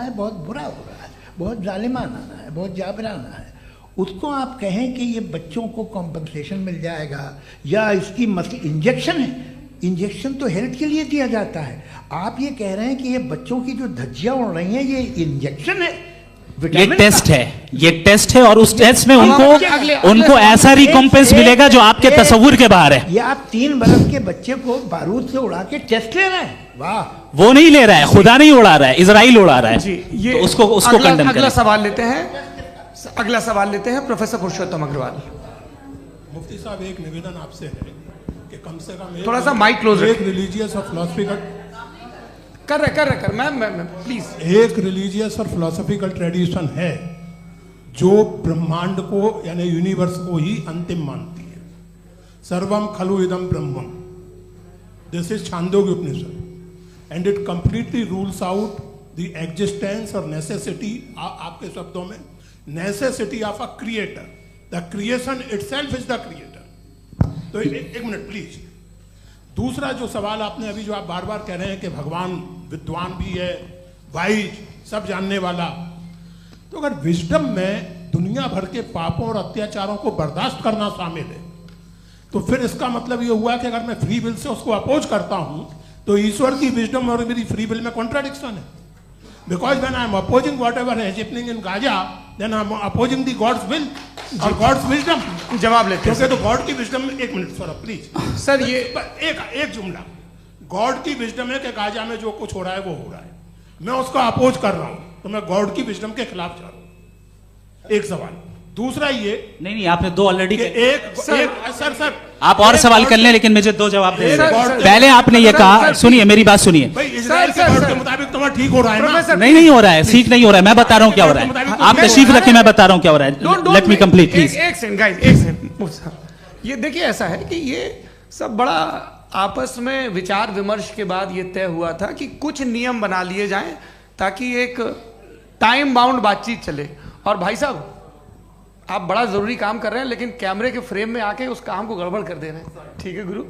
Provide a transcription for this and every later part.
है बहुत बुरा हो रहा है, बहुत जालिमाना है, बहुत जाबराना है। उसको आप कहें कि ये बच्चों को कॉम्पनसेशन मिल जाएगा या इसकी इंजेक्शन है, इंजेक्शन तो हेल्थ के लिए दिया जाता है। आप ये कह रहे हैं कि ये बच्चों की जो धज्जियां उड़ रही हैं ये इंजेक्शन है, ये टेस्ट है, ये टेस्ट है और उस टेस्ट में उनको ऐसा रिकॉम्पेंस मिलेगा जो आपके तस्वुर के बाहर है। ये आप 3 बरस के बच्चे को बारूद से उड़ा के टेस्ट ले रहे हैं, वाह। वो नहीं ले रहा है, खुदा नहीं उड़ा रहा है, इजराइल उड़ा रहा है जी। ये तो उसको कंडेम अगला सवाल लेते हैं, अगला सवाल लेते हैं प्रोफेसर पुरुषोत्तम अग्रवाल। मुफ्ती साहब, एक निवेदन आपसे है कि कम से कम थोड़ा सा माइक क्लोज एक रिलीजियस और फिलॉसफिकल कर मैं प्लीज। एक रिलीजियस और फिलोसॉफिकल ट्रेडिशन है जो ब्रह्मांड को यानी यूनिवर्स को ही अंतिम मानती है। सर्वम खलु इदम ब्रह्मम, this is Chandogya Upanishad and it completely rules out the existence और नेसेसिटी, आपके शब्दों में necessity of a creator. The creation itself is the creator. तो एक मिनट प्लीज। दूसरा जो सवाल आपने अभी जो आप बार बार कह रहे हैं कि भगवान विद्वान भी है, वाइज, सब जानने वाला, तो अगर विजडम में दुनिया भर के पापों और अत्याचारों को बर्दाश्त करना शामिल है तो फिर इसका मतलब ये हुआ कि अगर मैं फ्री विल से उसको अपोज करता हूं तो ईश्वर की विजडम और मेरी फ्री विल में कॉन्ट्राडिक्शन है। Because when I am opposing whatever is happening in Gaza, then I am opposing the God's will और गॉड्स विजडम। जवाब लेते हैं क्योंकि तो गॉड की विजडम में, एक मिनट सर प्लीज सर, ये एक जुमला, गॉड की विजडम है कि गाजा में जो कुछ हो रहा है वो हो रहा है, मैं उसका अपोज कर रहा हूं तो मैं गॉड की विजडम के खिलाफ जा रहा हूं। एक सवाल। दूसरा ये नहीं, आपने 2 ऑलरेडी। सर आप और सवाल कर लें, लेकिन मुझे 2 जवाब दे। पहले आपने ये कहा, सुनिए मेरी बात सुनिए। इजराइल के गॉड के मुताबिक तुम्हारा ठीक हो रहा है ना? नहीं हो रहा है, ठीक नहीं हो रहा है। मैं बता रहा हूँ क्या हो रहा है, आप तशरीफ रखें, मैं बता रहा हूँ क्या हो रहा है। Let me complete please. एक सेकंड गाइस, एक सेकंड। ये देखिए, ऐसा है कि ये सब बड़ा आपस में विचार विमर्श के बाद ये तय हुआ था कि कुछ नियम बना लिए जाएं ताकि एक टाइम बाउंड बातचीत चले। और भाई साहब, आप बड़ा जरूरी काम कर रहे हैं लेकिन कैमरे के फ्रेम में आके उस काम को गड़बड़ कर दे रहे हैं। ठीक है गुरु,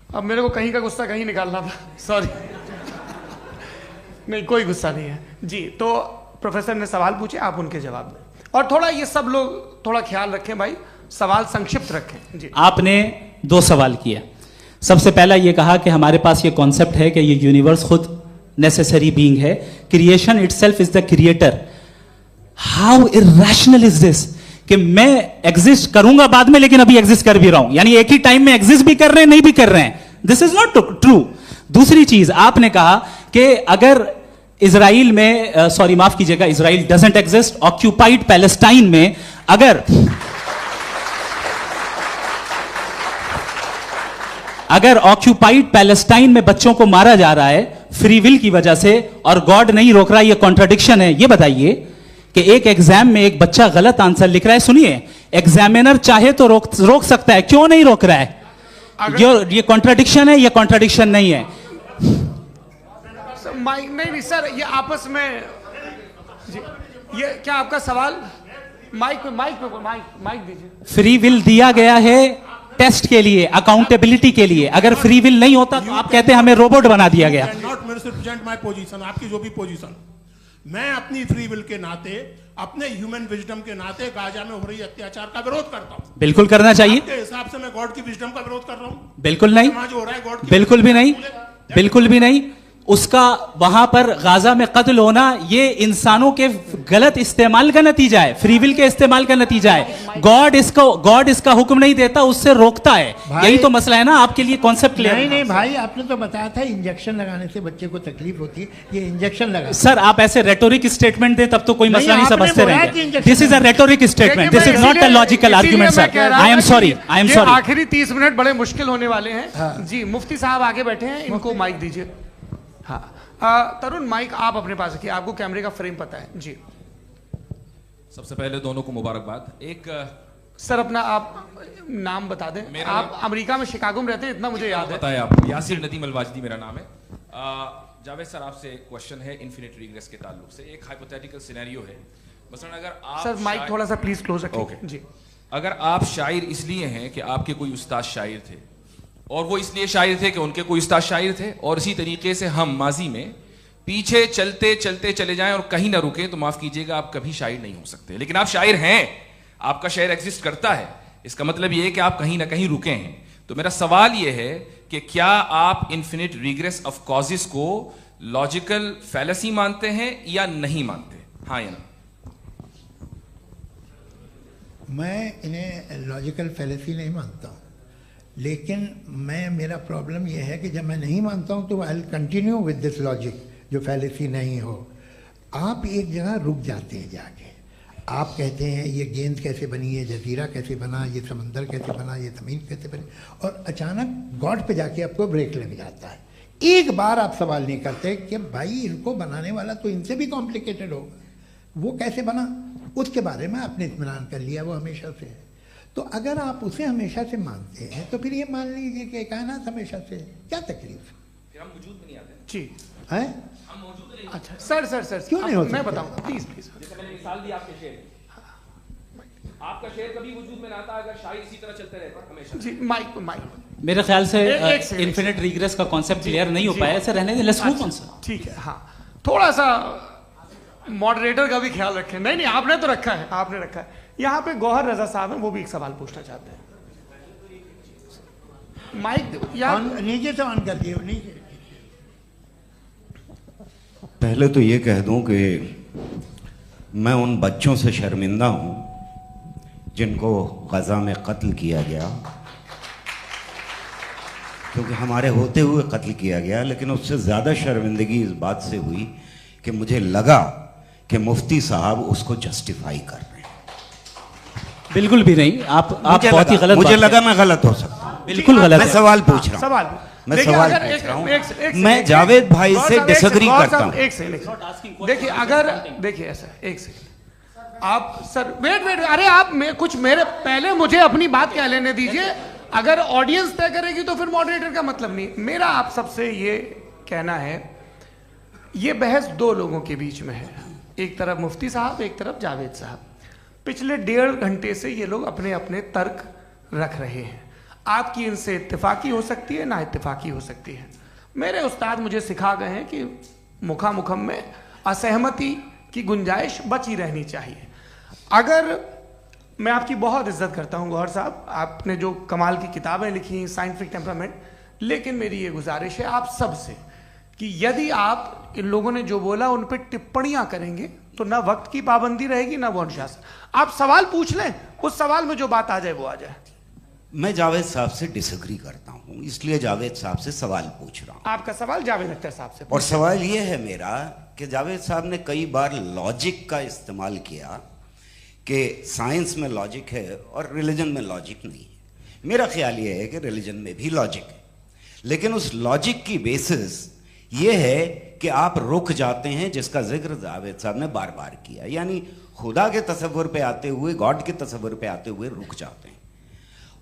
अब मेरे को कहीं का गुस्सा कहीं निकालना था, सॉरी। नहीं, कोई गुस्सा नहीं है जी। तो प्रोफेसर ने सवाल पूछे, आप उनके जवाब दें और थोड़ा ये सब लोग थोड़ा ख्याल रखें भाई, सवाल संक्षिप्त रखें जी। आपने 2 सवाल किया। सबसे पहला ये कहा कि हमारे पास ये कॉन्सेप्ट है कि ये यूनिवर्स खुद नेसेसरी बीइंग है, creation itself is the creator. How irrational is this कि मैं एग्जिस्ट करूंगा बाद में लेकिन अभी एग्जिस्ट कर भी रहा हूं, यानी एक ही टाइम में एग्जिस्ट भी कर रहे हैं, नहीं भी कर रहे हैं। This is not true. दूसरी चीज, आपने कहा कि अगर इजराइल में, सॉरी माफ कीजिएगा, Israel doesn't exist, occupied Palestine में अगर ऑक्यूपाइड पैलेस्टाइन में बच्चों को मारा जा रहा है फ्री विल की वजह से और गॉड नहीं रोक रहा, ये कॉन्ट्रडिक्शन है। ये बताइए कि एक एग्जाम में एक बच्चा गलत आंसर लिख रहा है, सुनिए, एग्जामिनर चाहे तो रोक सकता है, क्यों नहीं रोक रहा है? ये कॉन्ट्रडिक्शन है, ये कॉन्ट्रडिक्शन नहीं है। नहीं सर, ये आपस में जी, ये क्या आपका सवाल? माइक दीजिए। फ्री विल दिया गया है टेस्ट के लिए, अकाउंटेबिलिटी के लिए। अगर फ्री विल नहीं होता तो आप कहते हैं हमें रोबोट बना दिया गया। नॉट मिसरिप्रेजेंट माय पोजीशन, आपकी जो भी पोजीशन, मैं अपनी फ्री विल के नाते, अपने ह्यूमन विजडम के नाते गाजा में हो रही अत्याचार का विरोध करता हूं। बिल्कुल करना चाहिए। आपके हिसाब से मैं गॉड की विजडम का विरोध कर रहा हूं? बिल्कुल नहीं, जो हो रहा है गॉड, बिल्कुल भी नहीं, बिल्कुल भी नहीं। उसका वहां पर गाजा में कत्ल होना ये इंसानों के गलत इस्तेमाल का नतीजा है, फ्री विल के इस्तेमाल का नतीजा है। गॉड इसका हुक्म नहीं देता, उससे रोकता है। यही तो मसला है ना, आपके लिए कॉन्सेप्ट क्लियर? नहीं भाई, आपने तो बताया था इंजेक्शन लगाने से बच्चे को तकलीफ होती है, ये इंजेक्शन लगा। सर आप ऐसे रेटोरिक स्टेटमेंट दे तब तो कोई मसला नहीं समझते रहेंगे। This is a rhetoric statement, this is not a logical argument sir. I am sorry, I am sorry. आखिरी 30 मिनट बड़े मुश्किल होने वाले हैं जी। मुफ्ती साहब आगे बैठे हैं, इनको माइक दीजिए। हाँ तरुण, माइक आप अपने पास रखिए, आपको कैमरे का फ्रेम पता है जी। सबसे पहले दोनों को मुबारकबाद। एक सर अपना आप नाम बता दें। आप अमेरिका में शिकागो में रहते हैं, इतना मुझे याद है। बताया आपको, यासिर नदीम अलवाजदी मेरा नाम है। जावेद सर, आपसे एक क्वेश्चन है इन्फिनिट रिग्रेस के ताल्लुक से। एक हाइपोथेटिकल सिनेरियो है, मसलन अगर आप सर माइक थोड़ा सा प्लीज क्लोज रखिए जी। अगर आप शायर इसलिए हैं कि आपके कोई उस्ताद शायर थे और वो इसलिए शायर थे कि उनके कोई उस्ताद शायर थे, और इसी तरीके से हम माजी में पीछे चलते चलते चले जाएं और कहीं ना रुके तो माफ कीजिएगा आप कभी शायर नहीं हो सकते। लेकिन आप शायर हैं, आपका शेर एग्जिस्ट करता है, इसका मतलब ये है कि आप कहीं ना कहीं रुके हैं। तो मेरा सवाल ये है कि क्या आप इन्फिनिट रिग्रेस ऑफ कॉजेस को लॉजिकल फैलेसी मानते हैं या नहीं मानते? हाँ या ना? मैं इन्हें लॉजिकल फैलेसी नहीं मानता हूँ, लेकिन मेरा प्रॉब्लम यह है कि जब मैं नहीं मानता हूँ तो I will continue with this logic जो फैलेसी नहीं हो। आप एक जगह रुक जाते हैं जाके, आप कहते हैं ये गेंद कैसे बनी, ये जजीरा कैसे बना, ये समंदर कैसे बना, ये ज़मीन कैसे बनी, और अचानक गॉड पे जाके आपको ब्रेक लग जाता है। एक बार आप सवाल नहीं करते कि भाई इनको बनाने वाला तो इनसे भी कॉम्प्लिकेटेड होगा, वो कैसे बना, उसके बारे में आपने इत्मीनान कर लिया, वो हमेशा से है। तो अगर आप उसे हमेशा से मानते हैं तो फिर ये मान लीजिए कि कायनात हमेशा से है, क्या तकलीफ? फिर हम वजूद में नहीं आते जी है? हम मौजूद नहीं। अच्छा सर क्यों नहीं हो मैं सकते? बताऊंगा प्लीज। जैसे मैंने मिसाल दी आपके शेर, आपका शेर कभी वजूद में ना आता अगर शायर इसी तरह चलते रहते हमेशा। जी माइक मेरे ख्याल से एक सेकंड, इन्फिनिट रिग्रेस का कॉन्सेप्ट क्लियर नहीं हो पाया है। सर रहने दें, लेट्स मूव ऑन सर। ठीक है। हाँ थोड़ा सा मॉडरेटर का भी ख्याल रखें। नहीं आपने तो रखा है, आपने रखा है। यहाँ पे गौहर रजा साहब हैं, वो भी एक सवाल पूछना चाहते हैं। माइक नीचे से ऑन कर दिए नीचे। पहले तो ये कह दूं कि मैं उन बच्चों से शर्मिंदा हूं जिनको गजा में कत्ल किया गया, क्योंकि हमारे होते हुए कत्ल किया गया। लेकिन उससे ज़्यादा शर्मिंदगी इस बात से हुई कि मुझे लगा कि मुफ्ती साहब उसको जस्टिफाई कर रहे हैं। बिल्कुल भी नहीं, आप बहुत ही गलत। मुझे लगा मैं गलत हो सकता हूं। बिल्कुल गलत मैं है। सवाल पूछ रहा हूं। सवाल मैं सवाल पूछ रहा हूं। मैं जावेद भाई से डिसएग्री करता हूं। एक सेकंड देखिए, अगर देखिए ऐसा एक सेकंड आप सर वेट अरे आप कुछ मेरे पहले मुझे अपनी बात कह लेने दीजिए। अगर ऑडियंस तय करेगी तो फिर मॉडरेटर का मतलब नहीं। मेरा आप सबसे ये कहना है, ये बहस दो लोगों के बीच में है, एक तरफ मुफ्ती साहब, एक तरफ जावेद साहब। पिछले 1.5 घंटे से ये लोग अपने अपने तर्क रख रहे हैं। आपकी इनसे इत्तेफाकी हो सकती है, ना इत्तेफाकी हो सकती है। मेरे उस्ताद मुझे सिखा गए हैं कि मुखामुखम में असहमति की गुंजाइश बची रहनी चाहिए। अगर मैं आपकी बहुत इज्जत करता हूं गौहर साहब, आपने जो कमाल की किताबें लिखी साइंटिफिक टेम्परामेंट, लेकिन मेरी ये गुजारिश है आप सबसे कि यदि आप इन लोगों ने जो बोला उन पर टिप्पणियां करेंगे तो ना वक्त की पाबंदी रहेगी ना वो अनुशासन। आप सवाल पूछ लें, उस सवाल में जो बात आ जाए वो आ जाए। मैं जावेद साहब से डिसएग्री करता हूं, इसलिए जावेद साहब से सवाल पूछ रहा हूं। आपका सवाल जावेद अख्तर साहब से। और सवाल यह है मेरा कि जावेद साहब ने कई बार लॉजिक का इस्तेमाल किया कि साइंस में लॉजिक है और रिलीजन में लॉजिक नहीं है। मेरा ख्याल यह है कि रिलीजन में भी लॉजिक है, लेकिन उस लॉजिक की बेसिस ये है कि आप रुक जाते हैं, जिसका जिक्र जावेद साहब ने बार बार किया, यानी खुदा के तसव्वुर पे आते हुए, गॉड के तसव्वुर पे आते हुए रुक जाते हैं।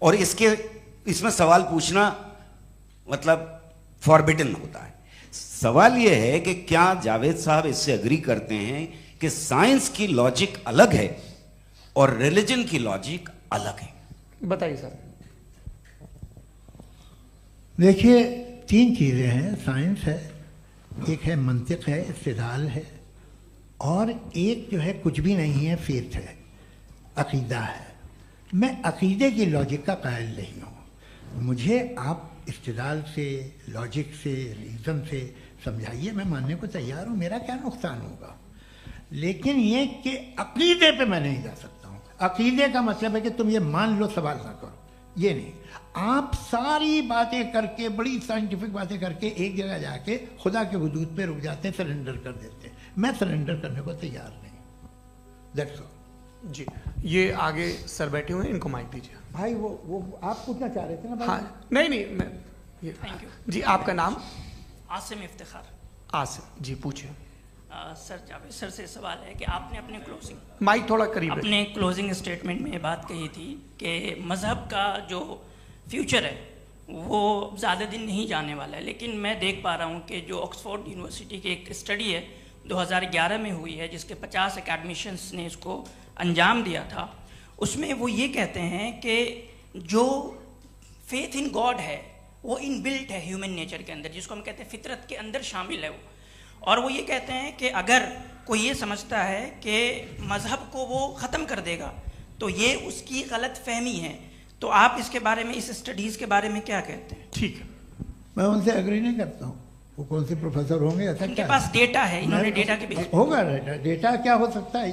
और इसमें सवाल पूछना मतलब फॉरबिडन होता है। सवाल यह है कि क्या जावेद साहब इससे एग्री करते हैं कि साइंस की लॉजिक अलग है और रिलीजन की लॉजिक अलग है? बताइए सर। देखिए 3 चीज़ें हैं, साइंस है, एक है मंतिक है, इस्तिदलाल है, और एक जो है कुछ भी नहीं है, फेथ है, अकीदा है। मैं अकीदे की लॉजिक का कायल नहीं हूँ। मुझे आप इस्तिदलाल से, लॉजिक से, रीज़न से समझाइए, मैं मानने को तैयार हूँ, मेरा क्या नुकसान होगा। लेकिन ये कि अकीदे पे मैं नहीं जा सकता हूँ। अकीदे का मतलब है कि तुम ये मान लो, सवाल ना करो, ये नहीं। आप सारी बातें करके, बड़ी साइंटिफिक बातें करके एक जगह जाके खुदा के वजूद पे रुक जाते हैं, सरेंडर कर देते हैं। मैं सरेंडर करने को तैयार नहीं। दैट्स ऑल जी। ये आगे सर बैठे हुए हैं, इनको माइक दीजिए। भाई। वो आप पूछना चाह रहे थे ना भाई? हाँ नहीं मैं थैंक यू जी। आपका नाम? आसिम इफ्तिखार। आसिम जी, पूछिए। सर जावेद सर से सवाल है कि आपने अपने क्लोजिंग माइक थोड़ा करीब रखिए। अपने क्लोजिंग स्टेटमेंट में ये बात कही थी कि मज़हब का जो फ्यूचर है वो ज़्यादा दिन नहीं जाने वाला है। लेकिन मैं देख पा रहा हूँ कि जो ऑक्सफोर्ड यूनिवर्सिटी की एक स्टडी है 2011 में हुई है, जिसके 50 एकेडमिशियंस ने इसको अंजाम दिया था, उसमें वो ये कहते हैं कि जो फेथ इन गॉड है वो इनबिल्ट है ह्यूमन नेचर के अंदर, जिसको हम कहते हैं फितरत के अंदर शामिल है वो। और वो ये कहते हैं कि अगर कोई ये समझता है कि मज़हब को वो ख़त्म कर देगा तो ये उसकी गलत फहमी है। तो आप इसके बारे में, इस स्टडीज़ के बारे में क्या कहते हैं? ठीक है, मैं उनसे एग्री नहीं करता हूँ। वो कौन से प्रोफेसर होंगे, ऐसा उनके क्या पास डेटा है, इन्होंने डेटा के बेस होगा। डेटा क्या हो सकता है?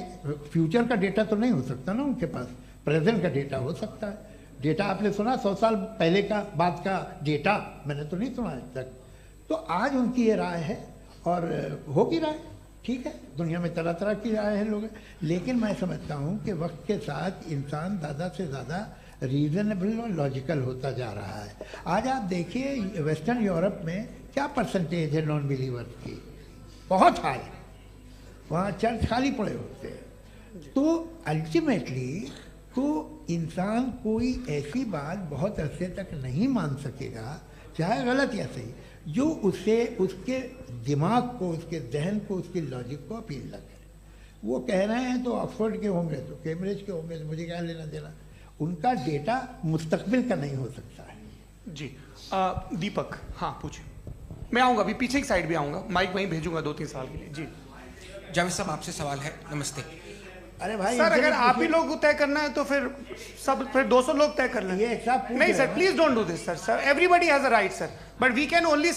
फ्यूचर का डेटा तो नहीं हो सकता ना उनके पास, प्रेजेंट का डेटा हो सकता है। डेटा आपने सुना 100 साल पहले का बाद का डेटा? मैंने तो नहीं सुना आज तक। तो आज उनकी ये राय है और होगी राय, ठीक है। दुनिया में तरह तरह की राय है लोग, लेकिन मैं समझता हूँ कि वक्त के साथ इंसान ज़्यादा से ज़्यादा रीजनेबल और लॉजिकल होता जा रहा है। आज आप देखिए वेस्टर्न यूरोप में क्या परसेंटेज है नॉन बिलीवर्स की, बहुत हाई। वहाँ चर्च खाली पड़े होते हैं। तो अल्टीमेटली तो इंसान कोई ऐसी बात बहुत अरसे तक नहीं मान सकेगा, चाहे गलत या सही, जो उससे उसके दिमाग को, उसके जहन को, उसके लॉजिक को अपील न करे। वो कह रहे हैं तो ऑक्सफोर्ड के होंगे तो कैम्ब्रिज के होंगे, तो मुझे क्या लेना देना। उनका डेटा मुस्तकबिल का नहीं हो सकता है। जी दीपक, हाँ पूछिए। मैं आऊँगा, अभी पीछे की साइड भी आऊँगा, माइक वहीं भेजूंगा 2-3 साल के लिए। जी जावेद साहब, आपसे सवाल है। नमस्ते। अरे भाई सर, अगर आप ही लोग को तय करना है तो फिर 200 लोग तय कर लें। ये सब नहीं sir, please don't do this sir. Everybody has a right sir, but we can only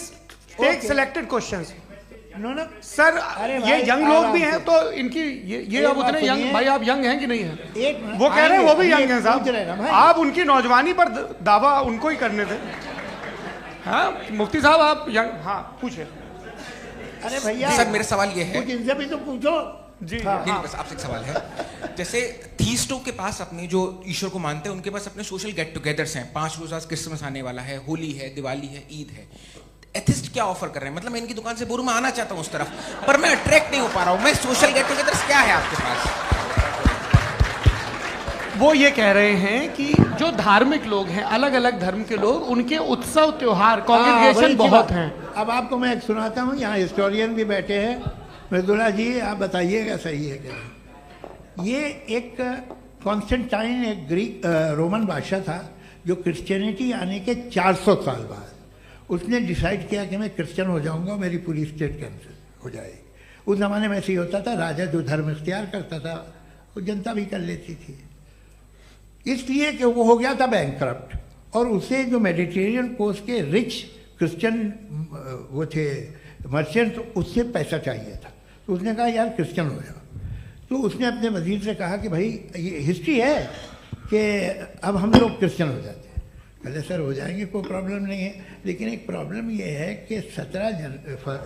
take selected questions. No sir, ये यंग लोग भी हैं तो इनकी ये अब उतने सुनिए। यंग, भाई आप यंग हैं कि नहीं हैं? एक मिनट, वो कह रहे हैं वो भी आइए, यंग हैं पूछ रहे हैं ना साहब। भाई। आप उनकी नौजवानी पर दावा उनको ही करने थे। हाँ मुफ्ती साहब, आप यंग, हाँ पूछे। अरे भैया सर, मेरा सवाल ये है। कुछ इनसे भी तो पूछो। जी नहीं, बस आपसे एक सवाल है। जैसे थीस्टों के पास अपने जो ईश्वर को मानते हैं उनके पास अपने सोशल गेट टुगेदर्स हैं। 5 रोज आज क्रिसमस आने वाला है, होली है, दिवाली है, ईद है। एथिस्ट क्या ऑफर कर रहे हैं? मतलब मैं इनकी दुकान से बोलूं मैं आना चाहता हूं उस तरफ, पर मैं अट्रैक्ट नहीं हो पा रहा हूं। मैं सोशल गेट टुगेदर्स क्या है आपके पास? वो ये कह रहे हैं कि जो धार्मिक लोग हैं, अलग अलग धर्म के लोग, उनके उत्सव त्योहार, कॉन्ग्रेगेशन बहुत हैं। अब आपको मैं एक सुनाता हूँ, यहाँ हिस्टोरियन भी बैठे हैं। मृदुला जी, आप बताइएगा सही है क्या? ये एक कॉन्स्टेंटाइन, एक ग्रीक रोमन बादशाह था जो क्रिश्चियनिटी आने के 400 साल बाद उसने डिसाइड किया कि मैं क्रिश्चियन हो जाऊंगा, मेरी पूरी स्टेट कैंसिल हो जाएगी। उस ज़माने में ऐसे ही होता था, राजा जो धर्म इख्तियार करता था वो जनता भी कर लेती थी। इसलिए कि वो हो गया था बैंकक्रप्ट, और उसे जो मेडिटेरियन कोस्ट के रिच क्रिश्चियन वो थे मर्चेंट, उससे पैसा चाहिए था। तो उसने कहा यार क्रिश्चियन हो जाओ। तो उसने अपने वजीर से कहा कि भाई ये हिस्ट्री है कि अब हम लोग क्रिश्चियन हो जाते हैं। कहते सर हो जाएंगे, कोई प्रॉब्लम नहीं है, लेकिन एक प्रॉब्लम ये है कि 17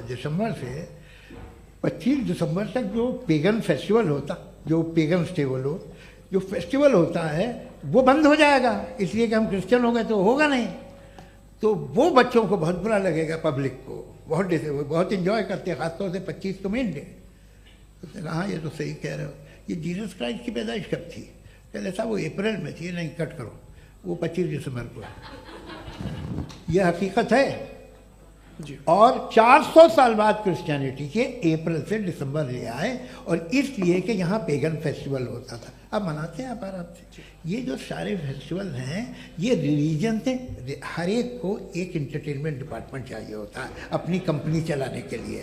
दिसंबर से 25 दिसंबर तक जो पेगन फेस्टिवल होता, जो पेगन थे वो लोग, जो फेस्टिवल होता है वो बंद हो जाएगा, इसलिए कि हम क्रिश्चियन हो गए तो होगा नहीं। तो वो बच्चों को बहुत बुरा लगेगा, पब्लिक को बहुत इंजॉय करते हैं, खासतौर से 25 को मेन डे। उसने कहा हाँ ये तो सही कह रहे हो। ये जीसस क्राइस्ट की पैदाइश कब थी? पहले साहब वो अप्रैल में थी। नहीं, कट करो, वो 25 दिसंबर को है। यह हकीकत है जी। और 400 साल बाद क्रिश्चियनिटी के अप्रैल से दिसंबर ले आए, और इसलिए कि यहाँ पेगन फेस्टिवल होता था। अब मनाते हैं आप आराम से। ये जो सारे फेस्टिवल हैं ये रिलीजन से, हर एक को एक इंटरटेनमेंट डिपार्टमेंट चाहिए होता है अपनी कंपनी चलाने के लिए।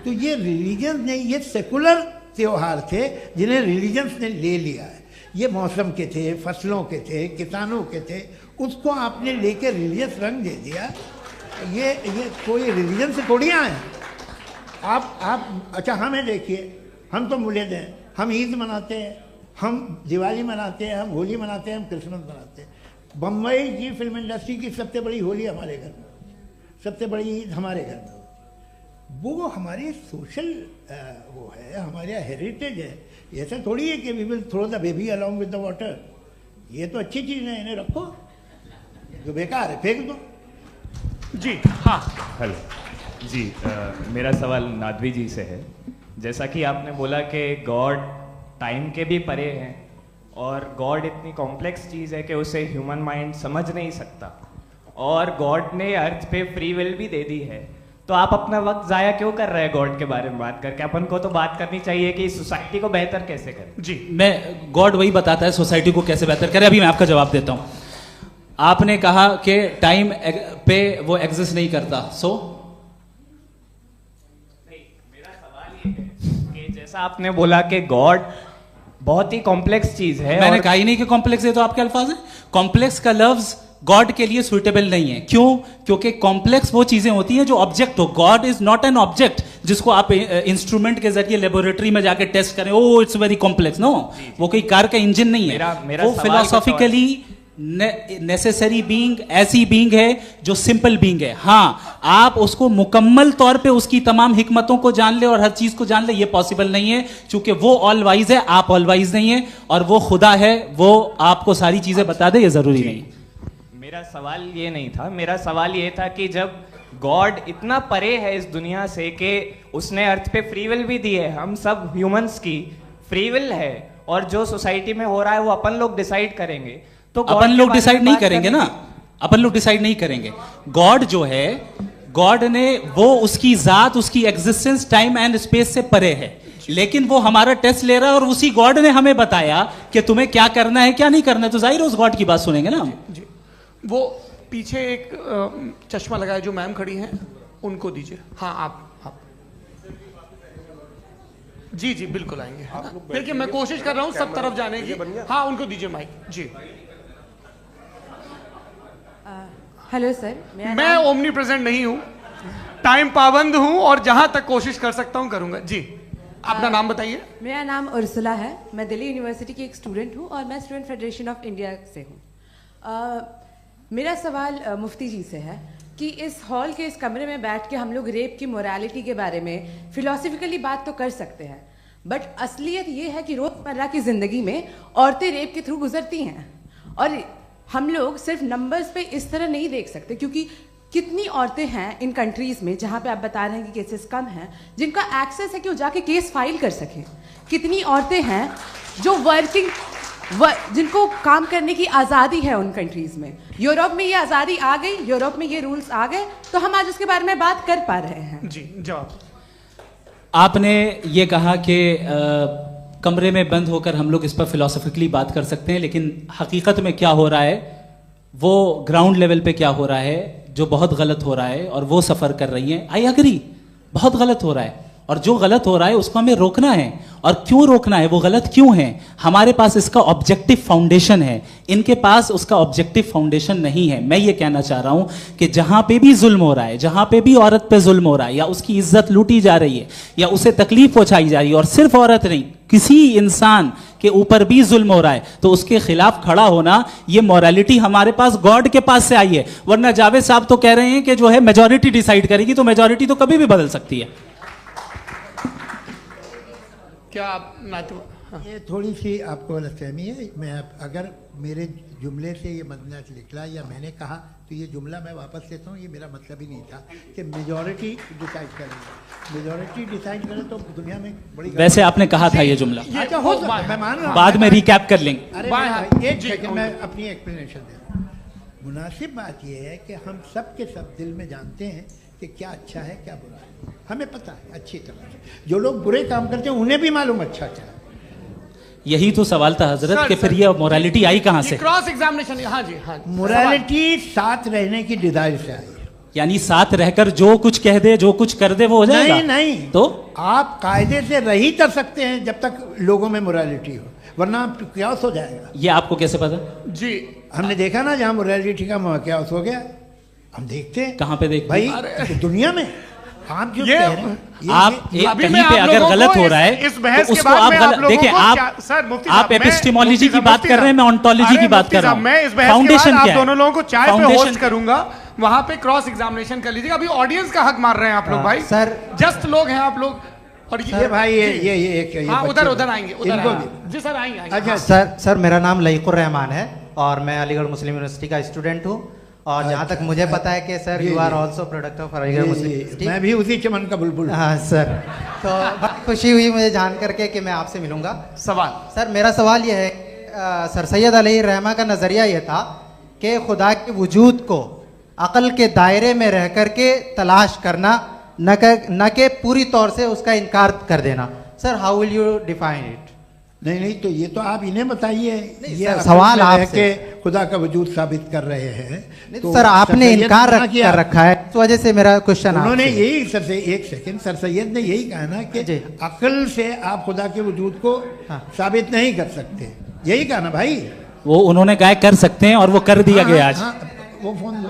तो ये रिलीजन ने, ये सेकुलर त्यौहार थे जिन्हें रिलीजन्स ने ले लिया है। ये मौसम के थे, फसलों के थे, किसानों के थे, उसको आपने लेके रिलीजियस रंग दे दिया। ये कोई रिलीजन से थोड़ी आए आप। अच्छा हमें देखिए, हम तो मुल्द हैं, हम ईद मनाते हैं, हम दिवाली मनाते हैं, हम होली मनाते हैं, हम क्रिसमस मनाते हैं। बम्बई की फिल्म इंडस्ट्री की सबसे बड़ी होली हमारे घर में, सबसे बड़ी ईद हमारे घर में। वो हमारे सोशल वो है, हमारा हेरिटेज है। ऐसा थोड़ी है कि we will throw the baby along with the water. ये तो अच्छी चीज़ है, इन्हें रखो, जो बेकार है फेंक दो। जी हाँ, हेलो जी, मेरा सवाल नादवी जी से है। जैसा कि आपने बोला कि गॉड टाइम के भी परे हैं, और गॉड इतनी कॉम्प्लेक्स चीज़ है कि उसे ह्यूमन माइंड समझ नहीं सकता, और गॉड ने अर्थ पे फ्री विल भी दे दी है। तो आप अपना वक्त ज़ाया क्यों कर रहे हैं गॉड के बारे में बात करके? अपन को तो बात करनी चाहिए कि सोसाइटी को बेहतर कैसे करें। जी, मैं गॉड वही बताता है सोसाइटी को कैसे बेहतर करे। अभी मैं आपका जवाब देता हूँ। आपने कहा कि टाइम पे वो एग्जिस्ट नहीं करता, सो जैसा आपने बोला कि गॉड बहुत ही कॉम्प्लेक्स चीज है। मैंने और कहा ही नहीं कि कॉम्प्लेक्स है, तो आपके अल्फाज है। कॉम्प्लेक्स का लफ्ज गॉड के लिए सुइटेबल नहीं है। क्यों? क्योंकि कॉम्प्लेक्स वो चीजें होती हैं जो ऑब्जेक्ट हो। God is not an object जिसको आप इंस्ट्रूमेंट के जरिए लेबोरेटरी में जाके टेस्ट करें, oh it's very complex. No, वो कोई कार का इंजन नहीं है। मेरा वो सवाल फिलोसॉफिकली नेसेसरी बीइंग ऐसी बीइंग है जो सिंपल बीइंग है। हाँ, आप उसको मुकम्मल तौर पे उसकी तमाम हिकमतों को जान ले और हर चीज को जान ले, ये पॉसिबल नहीं है, क्योंकि वो ऑल वाइज है, आप ऑल वाइज नहीं है, और वो खुदा है, वो आपको सारी चीजें बता दे, ये जरूरी नहीं। मेरा सवाल ये नहीं था, मेरा सवाल ये था कि जब गॉड इतना परे है इस दुनिया से कि उसने अर्थ पे फ्री विल भी दी है, हम सब ह्यूमंस की फ्री विल है, और जो सोसाइटी में हो रहा है वो अपन लोग डिसाइड करेंगे, तो अपन लोग डिसाइड नहीं करेंगे ना, अपन लोग डिसाइड नहीं करेंगे। गॉड जो है, गॉड ने वो उसकी जात, उसकी एग्जिस्टेंस टाइम एंड स्पेस से परे है, लेकिन वो हमारा टेस्ट ले रहा है और उसी गॉड ने हमें बताया कि तुम्हें क्या करना है क्या नहीं करना है, तो जाहिर है उस गॉड की बात सुनेंगे ना हम। वो पीछे एक चश्मा लगाया जो मैम खड़ी हैं, उनको दीजिए। हाँ, आप जी जी बिल्कुल आएंगे। देखिए मैं कोशिश कर रहा हूँ सब तरफ जाने की। हाँ, उनको दीजिए माइक जी। हेलो सर, मैं ओमनी प्रेजेंट नहीं हूँ, टाइम पाबंद हूँ, और जहां तक कोशिश कर सकता हूँ करूंगा। जी, अपना नाम बताइए। मेरा नाम उर्सुला है, मैं दिल्ली यूनिवर्सिटी की एक स्टूडेंट हूँ और मैं स्टूडेंट फेडरेशन ऑफ इंडिया से हूँ। मेरा सवाल मुफ्ती जी से है कि इस हॉल के इस कमरे में बैठ के हम लोग रेप की मोरालिटी के बारे में फिलोसफिकली बात तो कर सकते हैं, बट असलियत ये है कि रोजमर्रा की जिंदगी में औरतें रेप के थ्रू गुजरती हैं, और हम लोग सिर्फ नंबर्स पे इस तरह नहीं देख सकते, क्योंकि कितनी औरतें हैं इन कंट्रीज में जहाँ पे आप बता रहे हैं कि केसेस कम हैं, जिनका एक्सेस है कि वो जाके केस फाइल कर सकें। कितनी औरतें हैं जो जिनको काम करने की आज़ादी है उन कंट्रीज में। यूरोप में ये आज़ादी आ गई, यूरोप में ये रूल्स आ गए, तो हम आज उसके बारे में बात कर पा रहे हैं। जी, जवाब। आपने ये कहा कि कमरे में बंद होकर हम लोग इस पर फिलोसफिकली बात कर सकते हैं, लेकिन हकीकत में क्या हो रहा है, वो ग्राउंड लेवल पे क्या हो रहा है, जो बहुत गलत हो रहा है, और वो सफ़र कर रही हैं। आई अग्री, बहुत गलत हो रहा है, और जो गलत हो रहा है उसको हमें रोकना है। और क्यों रोकना है, वो गलत क्यों है? हमारे पास इसका ऑब्जेक्टिव फाउंडेशन है, इनके पास उसका ऑब्जेक्टिव फाउंडेशन नहीं है। मैं ये कहना चाह रहा हूं कि जहां पे भी जुल्म हो रहा है, जहां पे भी औरत पे जुल्म हो रहा है, या उसकी इज्जत लूटी जा रही है, या उसे तकलीफ पहुंचाई जा रही है, और सिर्फ औरत नहीं, किसी इंसान के ऊपर भी जुल्म हो रहा है, तो उसके खिलाफ खड़ा होना, ये मॉरलिटी हमारे पास गॉड के पास से आई है। वरना जावेद साहब तो कह रहे हैं कि जो है मेजॉरिटी डिसाइड करेगी, तो मेजॉरिटी तो कभी भी बदल सकती है। क्या आप ये थोड़ी सी आपको गलतफहमी है। मैं अगर मेरे जुमले से ये मदना निकला या मैंने कहा, तो ये जुमला मैं वापस लेता हूँ। ये मेरा मतलब ही नहीं था कि मेजॉरिटी डिसाइड करेगी। मेजॉरिटी डिसाइड करे तो दुनिया में बड़ी, वैसे आपने कहा था ये जुमला। अच्छा, हो सकता है, मैं मान रहा हूँ, बाद में रिकैप कर लेंगे। अरे एक सेकंड, मैं अपनी एक्सप्लेनेशन देता हूँ। मुनासिब बात यह है कि हम सब के सब दिल में जानते हैं कि क्या अच्छा है क्या बुरा है, हमें पता है अच्छी तरह से। जो लोग बुरे काम करते हैं उन्हें भी मालूम अच्छा क्या है। यही तो सवाल था हजरत कि फिर ये मोरालिटी आई कहां से? Cross examination. हाँ जी, हाँ। मोरालिटी साथ रहने की डिजायर से आई, यानी साथ रहकर जो कुछ कह दे, जो कुछ कर दे, वो हो जाएगा। नहीं नहीं, तो आप कायदे से रह ही कर सकते हैं जब तक लोगों में मोरालिटी हो, वरना क्यास हो जाएगा। ये आपको कैसे पता? जी, हमने देखा ना, जहां मोरालिटी का क्यास हो गया, हम देखते हैं। कहां पे देखते भाई? दुनिया में। आप जो कह रहे हैं, आप कहीं पे अगर गलत हो रहा है तो उसको आप गलत देखिए। आप एपिस्टेमोलॉजी की बात कर रहे हैं, मैं ऑन्टोलॉजी की बात कर रहा हूं। मैं इस बहस फाउंडेशन के बाद क्या आप दोनों लोगों को चाय पे फाउंडेशन होस्ट करूंगा, वहां पे क्रॉस एग्जामिनेशन कर लीजिएगा। अभी ऑडियंस का हक मार रहे हैं आप लोग भाई, सर जस्ट लोग हैं आप लोग। और ये भाई ये हाँ, उधर आएंगे, जी सर आएंगे। अच्छा सर, मेरा नाम लईकुर रहमान है और मैं अलीगढ़ मुस्लिम यूनिवर्सिटी का स्टूडेंट हूँ। और जहाँ तक मुझे पता है कि sir you are also product of Aligarh Muslim University. मैं भी उसी चमन का बुलबुल। हाँ सर, तो बहुत खुशी हुई मुझे जान करके कि मैं आपसे मिलूंगा। सवाल सर, मेरा सवाल यह है, सर सैयद अलैहिर्रहमा का नज़रिया ये था कि खुदा के वजूद को अक़ल के दायरे में रह कर के तलाश करना, न कि पूरी तौर से उसका इनकार कर देना। Sir, how will you define it? नहीं, तो ये तो आप इन्हें बताइए। ये सवाल आपसे। खुदा का वजूद साबित कर रहे हैं। तो सर आपने इनकार कर रखा है, इस वजह से मेरा क्वेश्चन उन्होंने यही सर से एक सेकंड, सर सैयद ने यही कहा ना कि अक्ल से आप खुदा के वजूद को साबित नहीं कर सकते, यही कहा ना भाई। वो उन्होंने कहा कर सकते हैं और वो कर दिया गया आज। वो फोन दो।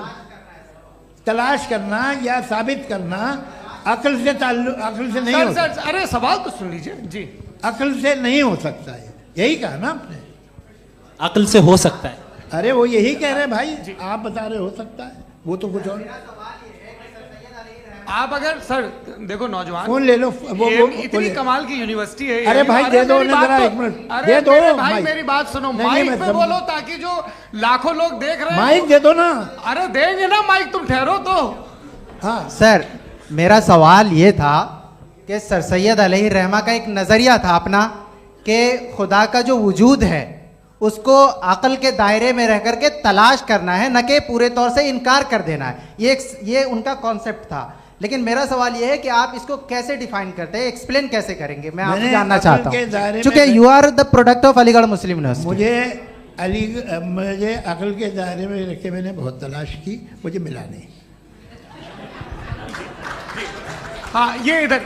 तलाश करना या साबित करना अक्ल से अक्ल से नहीं हो सकता। अरे सवाल तो सुन लीजिए जी। अक्ल से नहीं हो सकता है, यही कहा ना आपने। अक्ल से हो सकता है। अरे वो यही कह रहे हैं भाई, आप बता रहे हो सकता है, वो तो कुछ और। आप अगर सर देखो नौजवान फोन ले लो, वो इतनी कमाल की यूनिवर्सिटी है। अरे भाई दे दो ना जरा, एक मिनट दे दो भाई, मेरी बात सुनो, माइक पे बोलो ताकि जो लाखों लोग देख रहे हैं। माइक दे दो ना। अरे देंगे ना माइक, तुम ठहरो तो। हाँ सर, मेरा सवाल ये था कि सर सैयद अलैहि रहमा का एक नजरिया था अपना कि खुदा का जो वजूद है उसको अक्ल के दायरे में रह करके तलाश करना है, न कि पूरे तौर से इनकार कर देना है। ये उनका कॉन्सेप्ट था। लेकिन मेरा सवाल ये है कि आप इसको कैसे डिफाइन करते हैं, एक्सप्लेन कैसे करेंगे, मैं आपसे जानना चाहता हूँ, क्योंकि you are the product of Aligarh Muslim University. मुझे अक्ल के दायरे में रखे मैंने बहुत तलाश की, मुझे मिला नहीं। हाँ ये इधर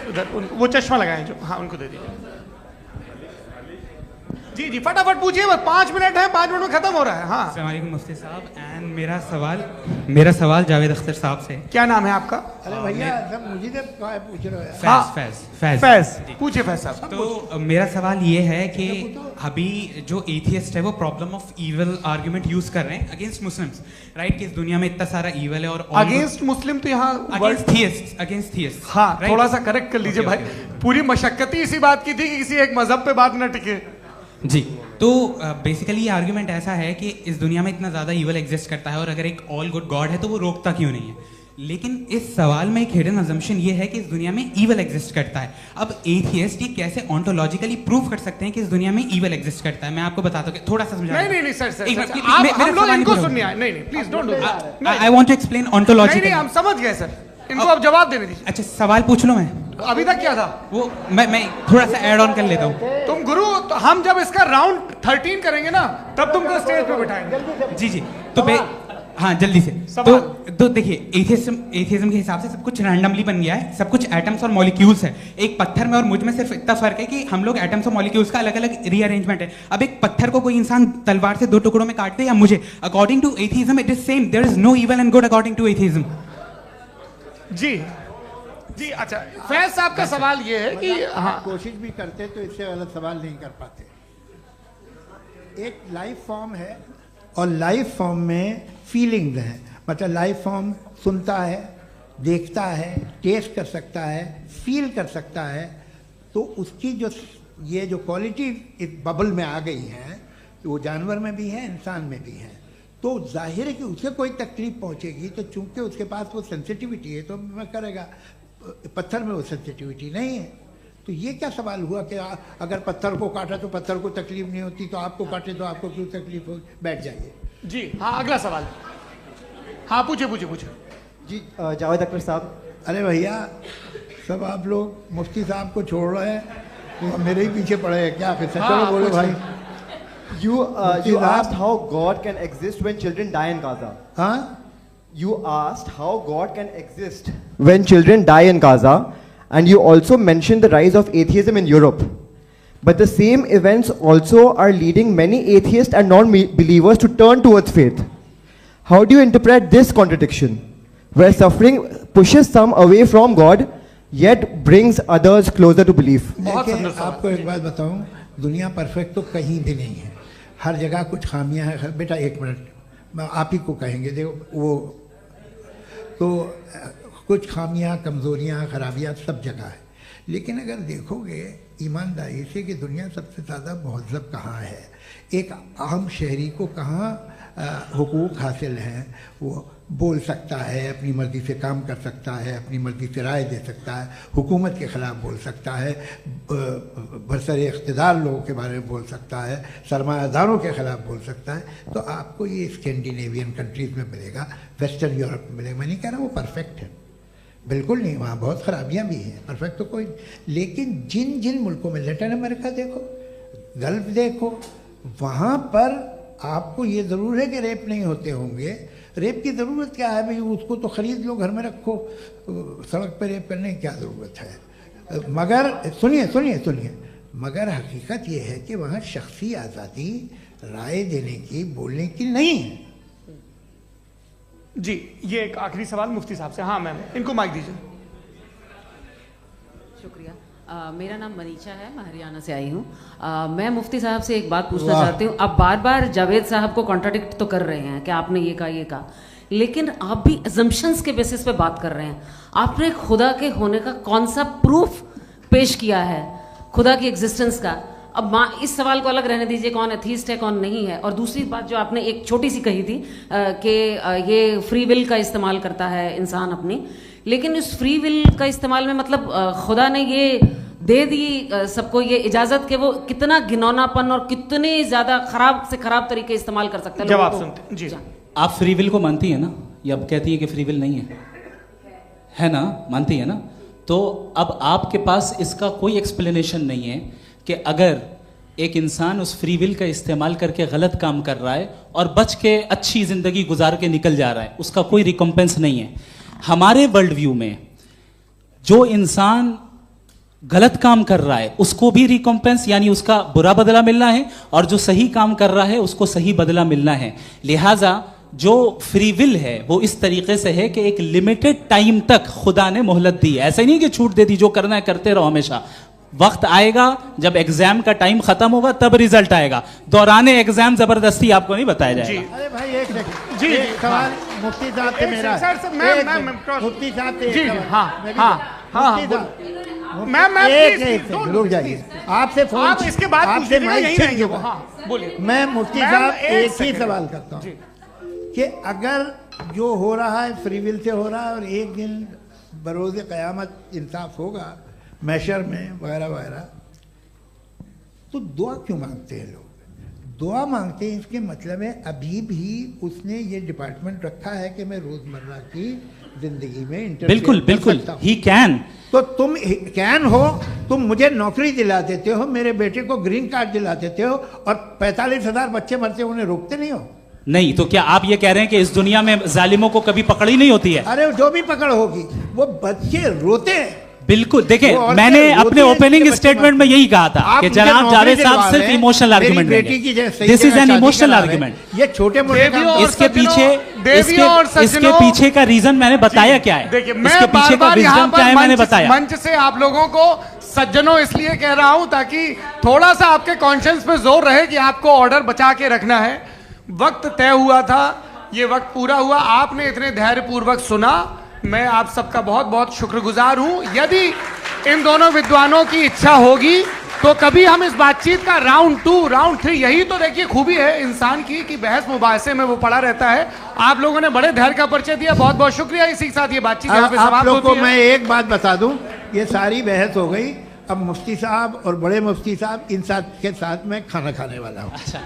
वो चश्मा लगाए जो, हाँ उनको दे दीजिए। जी जी फटाफट पूछिए, बस 5 मिनट है, 5 मिनट में खत्म हो रहा है। हाँ अस्सलाम वालेकुम मुफ्ती साहब, एंड मेरा सवाल जावेद अख्तर साहब से। क्या नाम है आपका? अरे भैया सब मुझे पूछ रहे हो। फैज पूछिए फैज साहब। तो मेरा सवाल ये है कि अभी जो एथियस्ट है वो problem of evil argument use कर रहे हैं अगेंस्ट मुस्लिम्स, राइट? कि इस दुनिया में इतना सारा इविल है और अगेंस्ट मुस्लिम तो यहाँ अगेंस्ट थियस्ट। हाँ थोड़ा सा करेक्ट कर लीजिए भाई, पूरी मशक्कत ही इसी बात की थी कि किसी एक मजहब पे बात न टिके। जी, तो बेसिकली ये आर्गुमेंट ऐसा है कि इस दुनिया में इतना ज़्यादा ईवल एग्जिस्ट करता है और अगर एक ऑल गुड गॉड है तो वो रोकता क्यों नहीं है? लेकिन इस सवाल में एक हिडन अजम्पशन ये है कि इस दुनिया में ईवल एग्जिस्ट करता है। अब एथियस्ट ये कैसे ऑन्टोलॉजिकली प्रूव कर सकते हैं कि इस दुनिया में ईवल एग्जिस्ट करता है? मैं आपको बताता हूँ, थोड़ा सा समझा। नहीं सर, हम लोग इनको सुनने आए। नहीं please don't do that. I want to explain ontologically. नहीं हम समझ गए सर, इनको अब जवाब देने दीजिए। अच्छा सवाल पूछ लो। मैं अभी तक क्या था वो मैं थोड़ा सा ऐड ऑन कर लेता हूँ। तुम गुरु, तो हम जब इसका राउंड 13 करेंगे ना तब तुमको स्टेज पे बिठाएंगे। जी तो हाँ जल्दी से। तो देखिए एथियज्म के हिसाब से सब कुछ रैंडमली बन गया है, सब कुछ एटम्स और मॉलिक्यूल्स है। एक पत्थर में और मुझ में सिर्फ इतना फर्क है कि हम लोग एटम्स और मॉलिक्यूल्स का अलग अलग रीअरेंजमेंट है। अब एक पत्थर को कोई इंसान तलवार से 2 टुकड़ों में काट दे या मुझे, according to atheism it is same. There is no evil and good according to atheism. जी अच्छा, फैज साहब का सवाल ये है कि हाँ कोशिश भी करते तो इससे गलत सवाल नहीं कर पाते। एक लाइफ फॉर्म है और लाइफ फॉर्म में फीलिंग्स हैं, मतलब लाइफ फॉर्म सुनता है, देखता है, टेस्ट कर सकता है, फील कर सकता है, तो उसकी जो क्वालिटी इस बबल में आ गई है वो जानवर में भी है, इंसान में भी है। तो जाहिर है कि उसे कोई तकलीफ पहुंचेगी, तो चूंकि उसके पास वो सेंसिटिविटी है तो मैं करेगा। पत्थर में वो सेंसिटिविटी नहीं है। तो ये क्या सवाल हुआ कि अगर पत्थर को काटा तो पत्थर को तकलीफ नहीं होती, तो आपको काटे तो आपको क्यों तकलीफ हो? बैठ जाइए। जी हाँ अगला सवाल। हाँ पूछे जी जावेद अख्तर साहब। अरे भैया सब आप लोग मुफ्ती साहब को छोड़ रहे हैं तो मेरे ही पीछे पड़े हैं क्या? फिर चलो बोलो भाई। You asked how God can exist when children die in Gaza. Huh? You asked how God can exist when children die in Gaza, and you also mentioned the rise of atheism in Europe. But the same events also are leading many atheists and non-believers to turn towards faith. How do you interpret this contradiction, where suffering pushes some away from God, yet brings others closer to belief? आपको एक बात बताऊं, दुनिया perfect तो कहीं भी नहीं है, हर जगह कुछ खामियां हैं। बेटा एक मिनट आप ही को कहेंगे, देखो वो तो कुछ खामियां, कमज़ोरियां, खराबियां सब जगह है। लेकिन अगर देखोगे ईमानदारी से कि दुनिया सबसे ज़्यादा महज़ब कहाँ है, एक आम शहरी को कहाँ हुकूक हासिल हैं, वो बोल सकता है, अपनी मर्ज़ी से काम कर सकता है, अपनी मर्ज़ी से राय दे सकता है, हुकूमत के ख़िलाफ़ बोल सकता है, बरसर इक़्तिदार लोगों के बारे में बोल सकता है, सरमायादारों के ख़िलाफ़ बोल सकता है। तो आपको ये स्कैंडिनेवियन कंट्रीज़ में मिलेगा, वेस्टर्न यूरोप में मिलेगा। मैं नहीं कह रहा वो परफेक्ट है, बिल्कुल नहीं, वहाँ बहुत ख़राबियाँ भी हैं, परफेक्ट तो कोई। लेकिन जिन जिन मुल्कों में, लैटिन अमेरिका देखो, गल्फ देखो, वहाँ पर आपको ये ज़रूर है कि रेप नहीं होते होंगे। रेप की ज़रूरत क्या है भाई? उसको तो ख़रीद लो, घर में रखो, सड़क पर रेप करने की क्या ज़रूरत है? मगर सुनिए सुनिए सुनिए, मगर हकीकत ये है कि वहाँ शख्सी आज़ादी राय देने की, बोलने की नहीं है। जी, ये एक आखिरी सवाल मुफ्ती साहब से। हाँ मैम, इनको माइक दीजिए। शुक्रिया। मेरा नाम मनीषा है, मैं हरियाणा से आई हूँ। मैं मुफ्ती साहब से एक बात पूछना चाहती हूँ। आप बार बार जावेद साहब को कॉन्ट्राडिक्ट तो कर रहे हैं कि आपने ये कहा, लेकिन आप भी अजम्पशंस के बेसिस पे बात कर रहे हैं। आपने खुदा के होने का कौन सा प्रूफ पेश किया है, खुदा की एग्जिस्टेंस का? अब इस सवाल को अलग रहने दीजिए, कौन एथीस्ट है कौन नहीं है। और दूसरी बात जो आपने एक छोटी सी कही थी कि ये फ्री विल का इस्तेमाल करता है इंसान अपनी, लेकिन इस फ्री विल का इस्तेमाल में मतलब खुदा ने ये दे दी सबको ये इजाजत कि वो कितना घिनौनापन और कितने ज्यादा खराब से खराब तरीके इस्तेमाल कर सकते हैं। जवाब सुनते जी। आप फ्री विल को मानती है ना, या अब कहती है कि फ्री विल नहीं है ना? मानती है ना? तो अब आपके पास इसका कोई एक्सप्लेनेशन नहीं है कि अगर एक इंसान उस फ्री विल का इस्तेमाल करके गलत काम कर रहा है और बच के अच्छी जिंदगी गुजार के निकल जा रहा है, उसका कोई रिकम्पेंस नहीं है। हमारे वर्ल्ड व्यू में जो इंसान गलत काम कर रहा है उसको भी रिकम्पेंस यानी उसका बुरा बदला मिलना है, और जो सही काम कर रहा है उसको सही बदला मिलना है। लिहाजा जो फ्री विल है वो इस तरीके से है कि एक लिमिटेड टाइम तक खुदा ने मोहलत दी है। ऐसा नहीं कि छूट दे दी, जो करना है करते रहो हमेशा। वक्त आएगा जब एग्जाम का टाइम खत्म होगा तब रिजल्ट आएगा, दौराने एग्जाम जबरदस्ती आपको नहीं बताया जाएगा। अरे भाई एक सेकंड जी, सवाल मुफ्ती साहब से मेरा मुफ्ती साहब से। रुक जाइए, आपसे फोन, आप इसके बाद आपसे बोलिए। मैं मुफ्ती साहब एक ही सवाल करता हूँ कि अगर जो हो रहा है फ्री विल से हो रहा है और एक दिन बरोज़ क़यामत इंसाफ होगा मैशर में वगैरह वगैरह, तो दुआ क्यों मांगते हैं लोग? दुआ मांगते हैं इसके मतलब है अभी भी उसने ये डिपार्टमेंट रखा है कि मैं रोजमर्रा की जिंदगी में बिल्कुल बिल्कुल ही कैन। तो तुम कैन हो, तुम मुझे नौकरी दिला देते हो, मेरे बेटे को ग्रीन कार्ड दिला देते हो, और 45,000 बच्चे मरते उन्हें रोकते नहीं हो। नहीं तो क्या आप ये कह रहे हैं कि इस दुनिया में जालिमों को कभी पकड़ ही नहीं होती है? अरे जो भी पकड़ होगी वो बच्चे रोते हैं। बिल्कुल, देखें मैंने अपने ओपनिंग स्टेटमेंट में यही कहा था कि जनाब जावेद साहब सिर्फ इमोशनल आर्गुमेंट देंगे। This is an emotional argument. ये छोटे मोटे इसके पीछे का रीजन मैंने बताया क्या है, इसके पीछे का रीजन क्या है मैंने बताया। मंच से आप लोगों को सज्जनों इसलिए कह रहा हूं ताकि थोड़ा सा आपके कॉन्शियंस पे जोर रहे कि आपको ऑर्डर बचा के रखना है। वक्त तय हुआ था, ये वक्त पूरा हुआ, आपने इतने धैर्यपूर्वक सुना, मैं आप सबका बहुत बहुत शुक्रगुजार हूं। यदि इन दोनों विद्वानों की इच्छा होगी तो कभी हम इस बातचीत का राउंड 2, राउंड 3, यही तो देखिए खूबी है इंसान की कि बहस मुबाहसे में वो पड़ा रहता है। आप लोगों ने बड़े धैर्य का परिचय दिया, बहुत बहुत शुक्रिया। इसी के साथ ये बातचीत यहाँ पे समाप्त होती है। आप लोग को मैं एक बात बता दूं, ये सारी बहस हो गई, अब मुफ्ती साहब और बड़े मुफ्ती साहब इन साथ के साथ मैं खाना खाने वाला हूँ। अच्छा।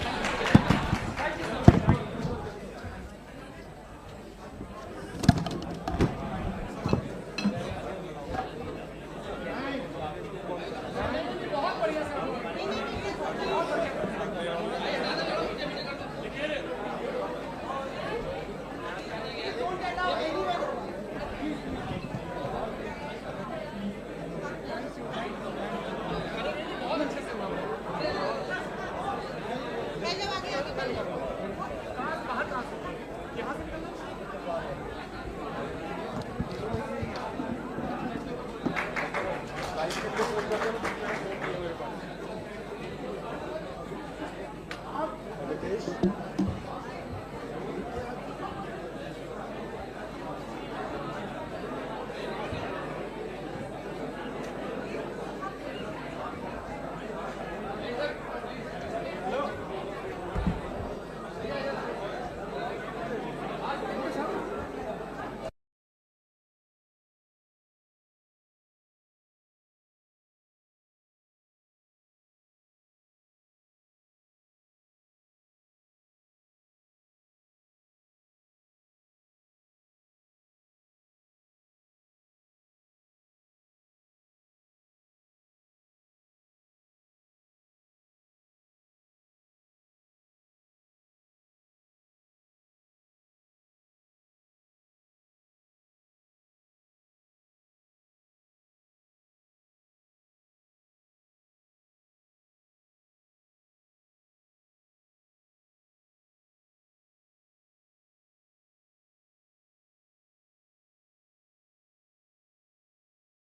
आप